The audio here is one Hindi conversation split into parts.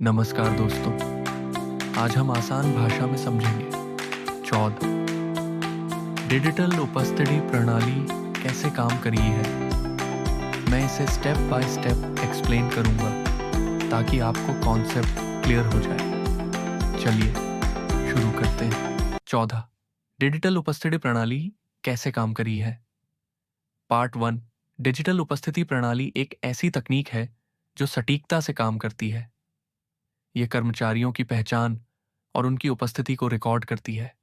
नमस्कार दोस्तों, आज हम आसान भाषा में समझेंगे 14 डिजिटल उपस्थिति प्रणाली कैसे काम कर रही है। मैं इसे स्टेप बाय स्टेप एक्सप्लेन करूंगा ताकि आपको कॉन्सेप्ट क्लियर हो जाए। चलिए शुरू करते हैं। 14 डिजिटल उपस्थिति प्रणाली कैसे काम कर रही है। पार्ट 1 डिजिटल उपस्थिति प्रणाली एक ऐसी तकनीक है जो सटीकता से काम करती है। यह कर्मचारियों की पहचान और उनकी उपस्थिति को रिकॉर्ड करती है।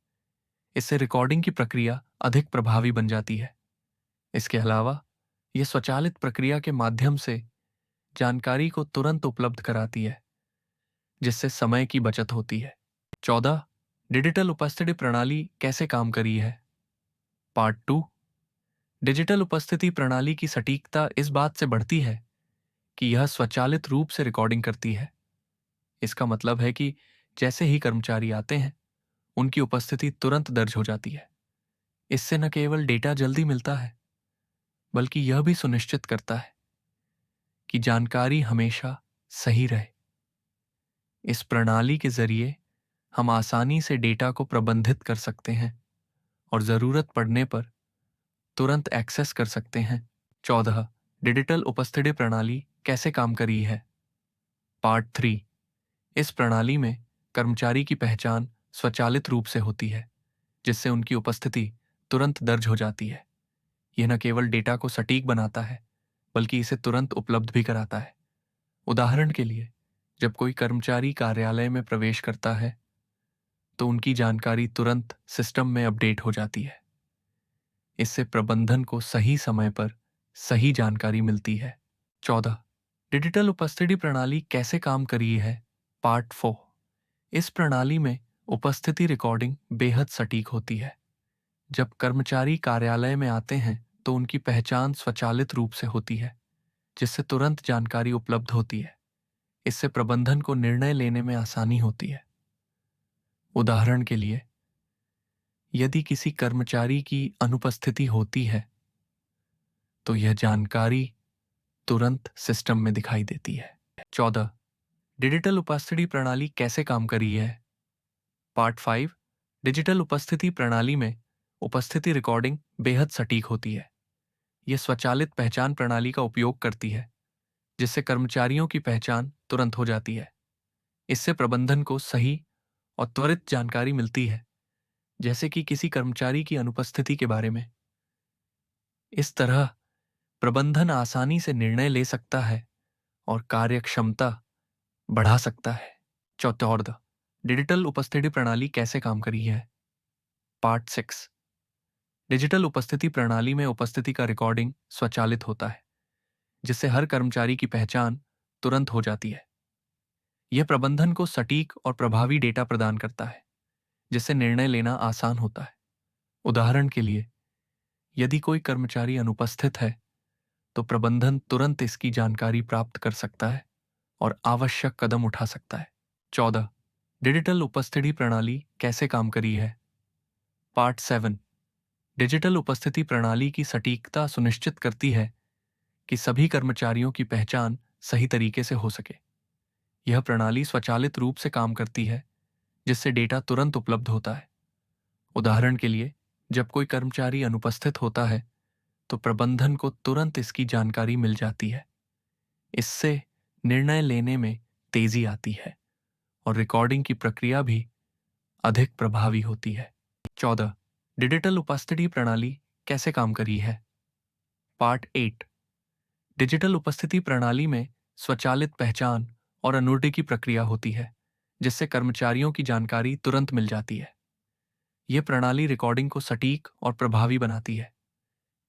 इससे रिकॉर्डिंग की प्रक्रिया अधिक प्रभावी बन जाती है। इसके अलावा यह स्वचालित प्रक्रिया के माध्यम से जानकारी को तुरंत उपलब्ध कराती है, जिससे समय की बचत होती है। 14 डिजिटल उपस्थिति प्रणाली कैसे काम कर रही है। पार्ट 2 डिजिटल उपस्थिति प्रणाली की सटीकता इस बात से बढ़ती है कि यह स्वचालित रूप से रिकॉर्डिंग करती है। इसका मतलब है कि जैसे ही कर्मचारी आते हैं, उनकी उपस्थिति तुरंत दर्ज हो जाती है। इससे न केवल डेटा जल्दी मिलता है, बल्कि यह भी सुनिश्चित करता है कि जानकारी हमेशा सही रहे। इस प्रणाली के जरिए हम आसानी से डेटा को प्रबंधित कर सकते हैं और जरूरत पड़ने पर तुरंत एक्सेस कर सकते हैं। 14 डिजिटल उपस्थिति प्रणाली कैसे काम कर रही है। पार्ट 3 इस प्रणाली में कर्मचारी की पहचान स्वचालित रूप से होती है, जिससे उनकी उपस्थिति तुरंत दर्ज हो जाती है। यह न केवल डेटा को सटीक बनाता है, बल्कि इसे तुरंत उपलब्ध भी कराता है। उदाहरण के लिए, जब कोई कर्मचारी कार्यालय में प्रवेश करता है, तो उनकी जानकारी तुरंत सिस्टम में अपडेट हो जाती है। इससे प्रबंधन को सही समय पर सही जानकारी मिलती है। 14 डिजिटल उपस्थिति प्रणाली कैसे काम कर रही है। पार्ट 4 इस प्रणाली में उपस्थिति रिकॉर्डिंग बेहद सटीक होती है। जब कर्मचारी कार्यालय में आते हैं, तो उनकी पहचान स्वचालित रूप से होती है, जिससे तुरंत जानकारी उपलब्ध होती है। इससे प्रबंधन को निर्णय लेने में आसानी होती है। उदाहरण के लिए, यदि किसी कर्मचारी की अनुपस्थिति होती है, तो यह जानकारी तुरंत सिस्टम में दिखाई देती है। 14 डिजिटल उपस्थिति प्रणाली कैसे काम कर रही है। पार्ट 5 डिजिटल उपस्थिति प्रणाली में उपस्थिति रिकॉर्डिंग बेहद सटीक होती है। यह स्वचालित पहचान प्रणाली का उपयोग करती है, जिससे कर्मचारियों की पहचान तुरंत हो जाती है। इससे प्रबंधन को सही और त्वरित जानकारी मिलती है, जैसे कि किसी कर्मचारी की अनुपस्थिति के बारे में। इस तरह प्रबंधन आसानी से निर्णय ले सकता है और कार्यक्षमता बढ़ा सकता है। 14 डिजिटल उपस्थिति प्रणाली कैसे काम कर रही है। पार्ट 6 डिजिटल उपस्थिति प्रणाली में उपस्थिति का रिकॉर्डिंग स्वचालित होता है, जिससे हर कर्मचारी की पहचान तुरंत हो जाती है। यह प्रबंधन को सटीक और प्रभावी डेटा प्रदान करता है, जिससे निर्णय लेना आसान होता है। उदाहरण के लिए, यदि कोई कर्मचारी अनुपस्थित है, तो प्रबंधन तुरंत इसकी जानकारी प्राप्त कर सकता है और आवश्यक कदम उठा सकता है। 14 डिजिटल उपस्थिति प्रणाली कैसे काम कर रही है। पार्ट 7 डिजिटल उपस्थिति प्रणाली की सटीकता सुनिश्चित करती है कि सभी कर्मचारियों की पहचान सही तरीके से हो सके। यह प्रणाली स्वचालित रूप से काम करती है, जिससे डेटा तुरंत उपलब्ध होता है। उदाहरण के लिए, जब कोई कर्मचारी अनुपस्थित होता है, तो प्रबंधन को तुरंत इसकी जानकारी मिल जाती है। इससे निर्णय लेने में तेजी आती है और रिकॉर्डिंग की प्रक्रिया भी अधिक प्रभावी होती है। 14 डिजिटल उपस्थिति प्रणाली कैसे काम कर रही है। पार्ट 8 डिजिटल उपस्थिति प्रणाली में स्वचालित पहचान और अनुर्टी की प्रक्रिया होती है, जिससे कर्मचारियों की जानकारी तुरंत मिल जाती है। यह प्रणाली रिकॉर्डिंग को सटीक और प्रभावी बनाती है।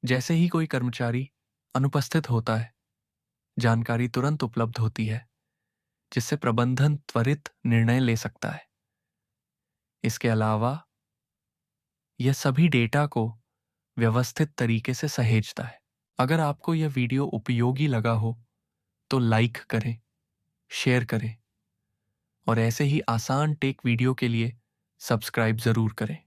जैसे ही कोई कर्मचारी अनुपस्थित होता है, जानकारी तुरंत उपलब्ध होती है, जिससे प्रबंधन त्वरित निर्णय ले सकता है। इसके अलावा यह सभी डेटा को व्यवस्थित तरीके से सहेजता है। अगर आपको यह वीडियो उपयोगी लगा हो, तो लाइक करें, शेयर करें और ऐसे ही आसान टेक वीडियो के लिए सब्सक्राइब जरूर करें।